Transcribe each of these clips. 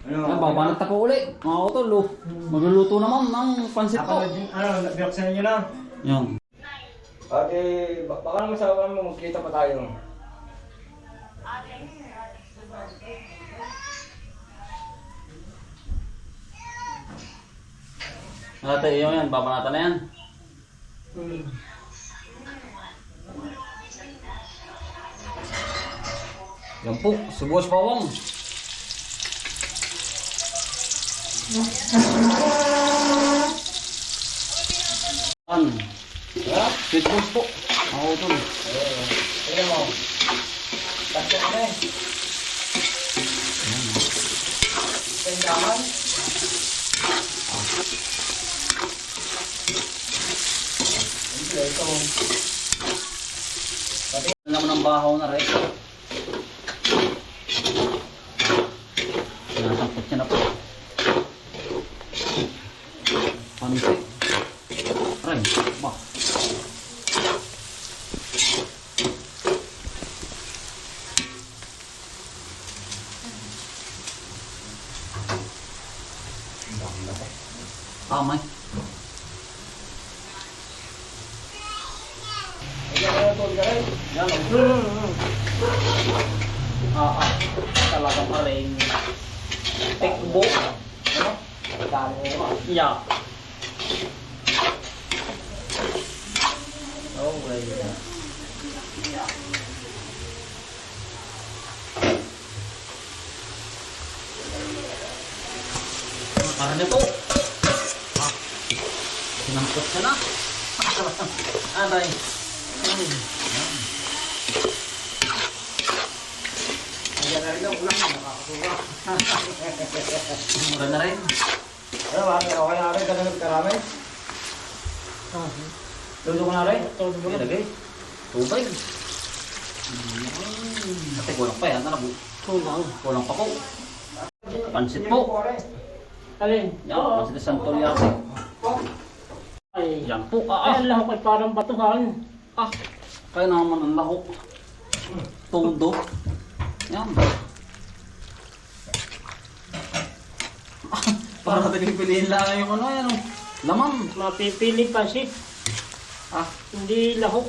Babanat ako ulit. Mga utol, oh. Magluluto naman ng pansit po. Binuksan nyo na. Yan. Ate, baka naman sa akin mo, magkita pa tayo. Ate, yun yan. Babanatan na yan. Yan po, sibuyas bawang. Yan. Sibuyas po. Mga utol. Tignan mo. Tatlo ka na eh. Gandaman. Ito. Alam mo ng bahaw na rin. Sinasangkot siya na po. Pansit. Aray, ba? May. Yan, talagang pa rin. Tekbo. Ano? Yeah. Okay. Parang nito. Sinampot ka na. Aray. Ayan na rin ang ulang. Nakakasuka. Mura na rin. Ano ba? Okay na rin. Ganun karami. Tulo ko na rin. Ilagay. Tubig. Kasi kulang pa yan. Ano? Kulang pa po. Pansit po. Alin? Yan, pansit de Santoliase. Ay, Yan po. ay, ang lahok ay parang batuhan. Kaya naman ang lahok. Todo. Yan. Para natin pipiliin lang yung ano yan. Laman. Mapipili pansit, hindi lahok.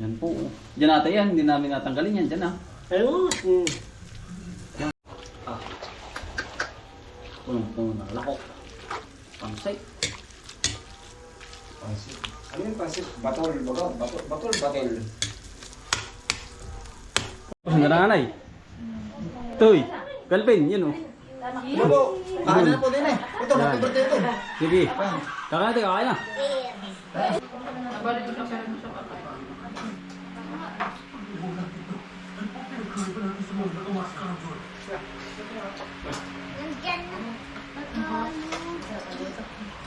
Yan po. Diyan natin yan. Hindi namin natanggalin yan. Diyan Ayun. Punong-puno ng lahok. Pansay. Pansit. Ano yung pansit? Batol. Batol, batil. Ang nanay. Toy. Galpin. Yan o. Ito po. Kain na po din eh. Ito, matiberte ito. Sige. Kakain natin. Kakain na.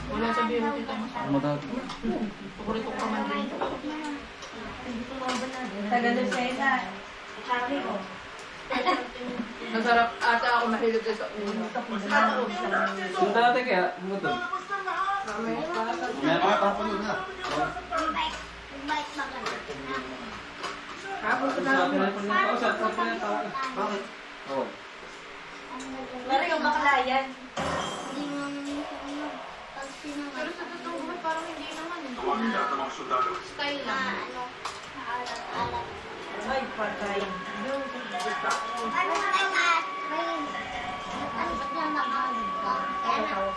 Wala sabihin mo tita mo. Paborito ko man din. Taga Lucena. Sabi ko. Nasarap ata ako mahilig sa ulo. Punta natin kaya. Buto. Meron ka tapon na. Bakit? Oo. Lari yung bakla yan. Pero sa totoo buhay parang hindi naman. Style lang. Ay, patay.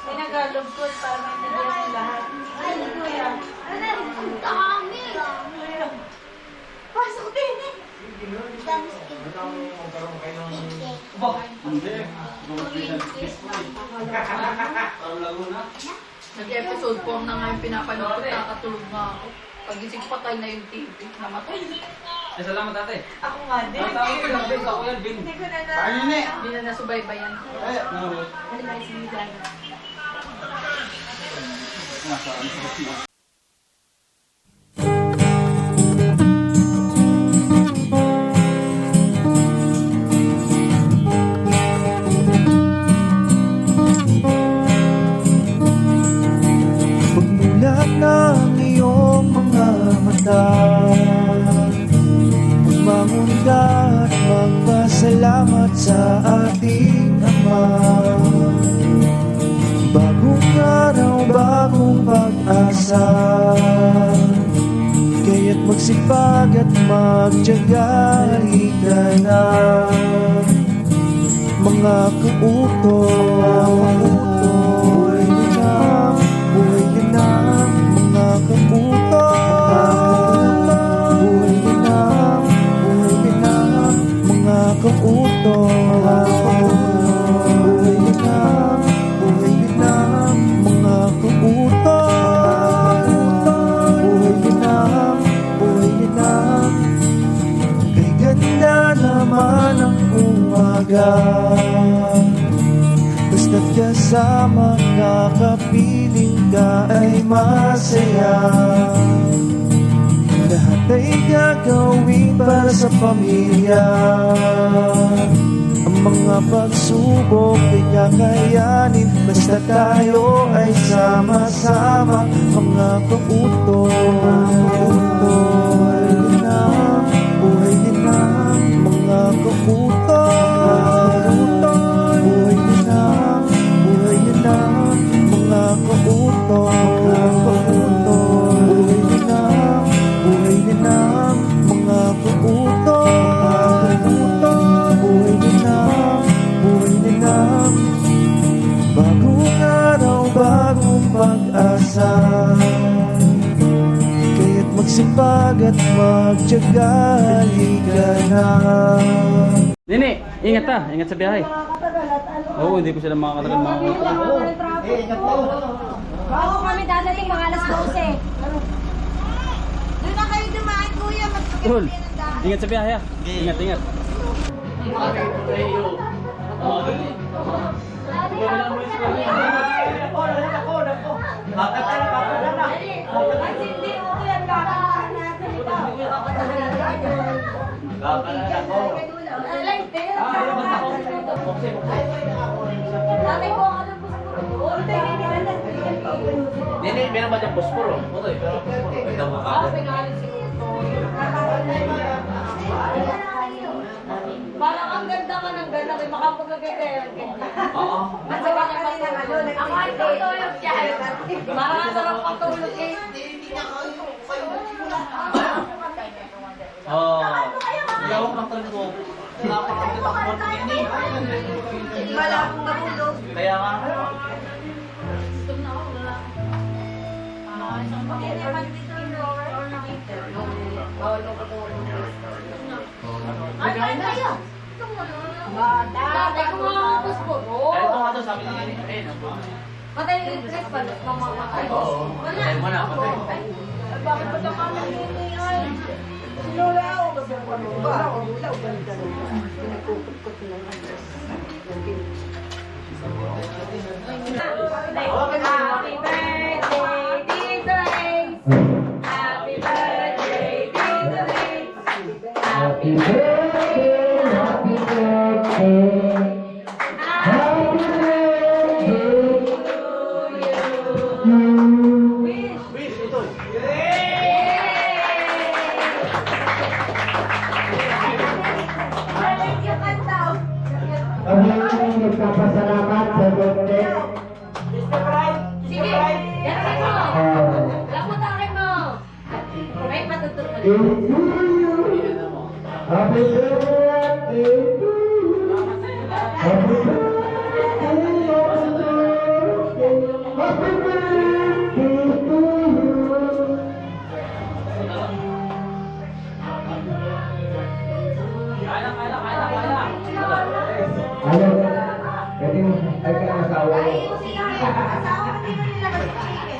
Pinagalog ko para maintindihan ng lahat. Ay, kuya. Dami! Pasok din eh. Hindi. Parang Laguna. Nag-episode 4 na nga yung pinapanood ko. Nakatulog nga ako. Pagising patay na yung TV. Namatay. Salamat ate. Ako nga din. Ang tawag ko lang din. Ako yan, Bin. Hindi ko na na. Kain na eh. Hindi na nasubaybayan. Ano na isinigan? Pagmulat ng iyong mga mata, Bumangon ka at magpasalamat sa ating Ama. Bagong araw, bagong pag-asa, kaya't magsipag at magtiyaga. Halika na, mga kautoy. Buhay ka na, mga kautoy. Buhay ka na, mga kautoy. Buhay ka na, mga kautoy. Buhay ka na, kay ganda naman ang umaga. Basta't kasama ka, kapiling ka ay masaya. Lahat ay gagawin para sa pamilya. Ang mga pagsubok ay kakayanin, basta tayo ay sama-sama. Mga kautoy, buhay din na, mga kautoy. Buhay din na, mga kautoy. Buhay din na, mga kautoy. Buhay din na, bagong araw, bagong pag-asa, kaya't magsipag at magtiyaga. Halika na. Nini, ingat ha. Ingat sa biyahe. Oo, hindi ko sila makakatagal mga Bago kami dadating mga alas 12. Doon na kayo dumaan, kuya. Cool. Ingat sa biyahe ha. Ingat, ingat. Hindi mo kuya, kakakaan natin ito. Nanay ko ako ng buspuro. Nini, meron ba diyang busporo? Okay, pero busporo. Ito mo ka. Parang ang ganda ka ng ganda. May makapaglagay kayo ng ganda. Oo. At sa kanya patulog. Ang ay tutulog siya. Parang ang sarap patulog eh. Oo. Yawak lang talaga ko. Napakaganda ko mo nini. Wala akong matulog. Kaya nga. Ano tayo? Tatay ko mga buspuro. Ito nga to, sabi ni Nini. Eh, Patay yung dress pa. Mamamatay. oo. Patay mo na, patay. Bakit ba ito kami ninihay? Sinula ako kasi ako ano ba? Wala ako ganda naman. Pinagkukot na lang. Happy birthday, Tito Ace! Happy birthday, Tito Ace! Happy birthday, happy birthday! Happy birthday to you! Wish! Balik yung kanta. Kami ay nagpapasalamat sa birthday. Sige, yakin mo. Lamutakin mo. May patutulog. To you. Happy birthday to you. Happy birthday, happy birthday to you. Ayaw, pwede mo, ay ka ang asawa mo. Ay, yung sila yung asawa ko din nila kasi chicken.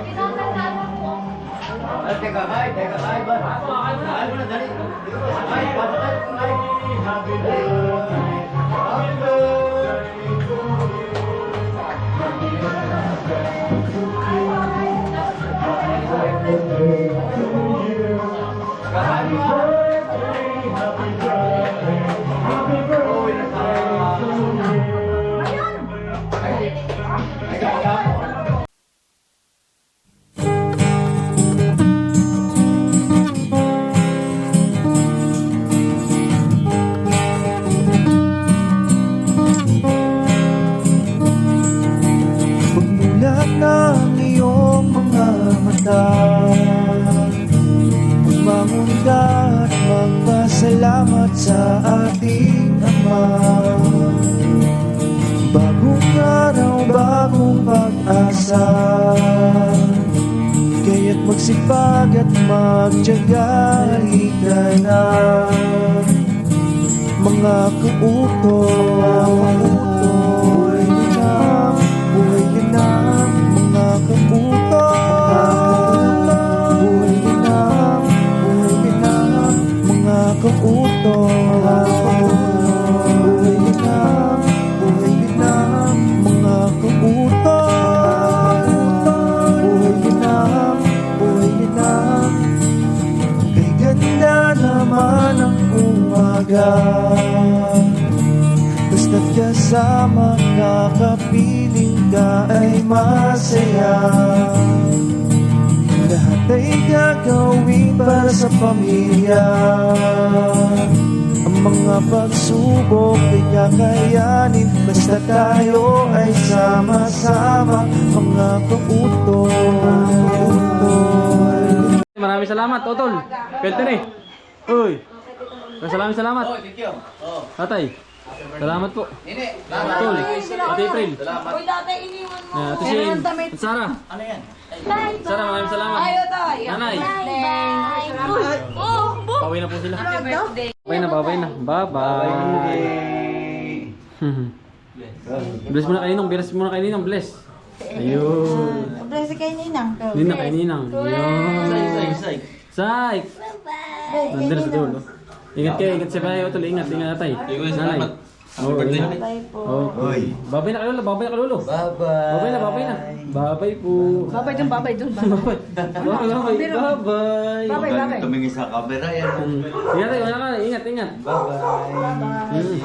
Kinakantado mo. Teka, kay, ba? Ay, mo na, dali. Ay, pasok tayo. Happy birthday. Happy birthday to you. Happy birthday, happy birthday, happy birthday to you. sa ating Ama. Bagong araw, bagong pag-asa, kaya't magsipag at magtiyaga. Halika na, mga kautoy, buhay ka na, mga kautoy, buhay ka na, mga kautoy, buhay ka na, mga kautoy, buhay ka na. Kay ganda naman ang umaga, basta't kasama ka, kapiling ka ay masaya. Lahat ay gagawin para sa pamilya. Ang mga pagsubok ay kakayanin, basta tayo ay sama-sama, mga kautoy. Maraming salamat, Totol. Pwede na eh. Uy. Maraming salamat. Thank you. Oh. Tatay. Salamat po. Nini, Tol. Ate April. Uy, dati iniwan mo. Ate Shane. At Sarah. ano yan? Sarah, maraming salamat. Ayaw tayo. Nanay. Oh, Pauwi na po sila. birthday. Babay na, babay na. Bye-bye. Bless muna kay Ninong. Bless muna kay Ninong. Bless. Ayun. bless kay Ninang. Ninang kay Ninang. Ayun. Psych. Nandun na sa dulo. Ingat kayo, ingat siya kayo. Tuloy, ingat, ingat tatay. Nanay. Oo, ingat. Bye po. Okay. Babay na kayo, babay na kalulo. Bye-bye. Babay na, babay na. Babay po. Babay dun, babay dun. Babay. Babay, babay. Babay. Tumingin sa camera yan. Ingat tayo, ingat, ingat. Bye-bye. Mm.